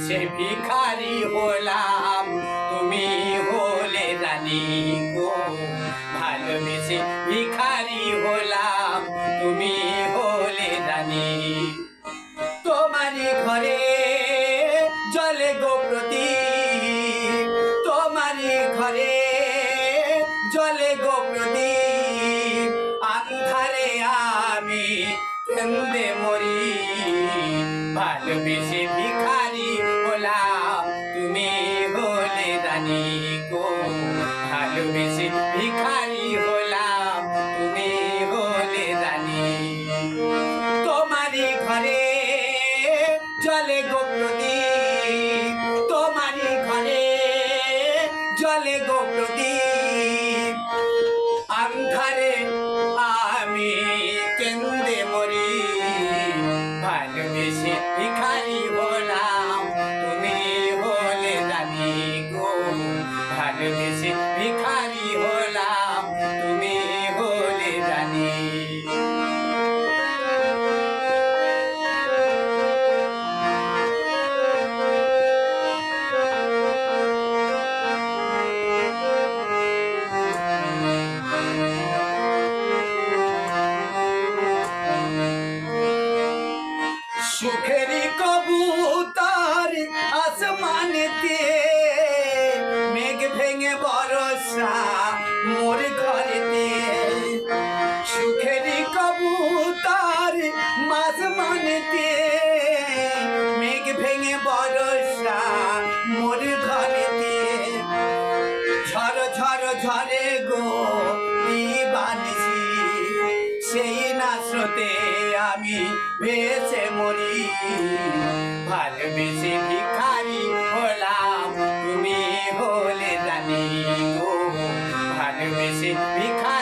ভালোবেসে ভিখারি হলাম, তুমি হলে রানী গো। ভালোবেসে ভিখারি হলাম, তুমি হলে রানী। তোমারই ঘরে জলে গো প্রদীপ, তোমারই ঘরে জলে গো প্রদীপ। আন্ধারে আমি কেন্দে মরি, ভালোবেসে ভিখারি হলাম, তুমি হলে রানী গো। ভালোবেসে ভিখারি হলাম, তুমি হলে রানী। তোমারই ঘরে জলে গো প্রদীপ, তোমারই ঘরে জলে গো প্রদীপ। আন্ধারে আমি কেন্দে মরি, ভালোবেসে ভিখারি হলাম, তুমি হলে রানী গো। ভালোবেসে ভিখারি হলাম, তুমি হলে রানী। সুখেরি কবুতর আসমানেতে, মেঘ ভেঙে বরসা মোর ঘরেতে। সুখেরি কবুতর আসমানেতে, মেঘ ভেঙে বরসা মোর ঘরেতে। ঝড় ঝড় ঝরে গো দিবানিশি, সেই না স্রোতে আমি ভেসে মরি। ভালোবেসে ভিখারি হলাম, তুমি হলে রানী গো। ভালোবেসে ভিখারি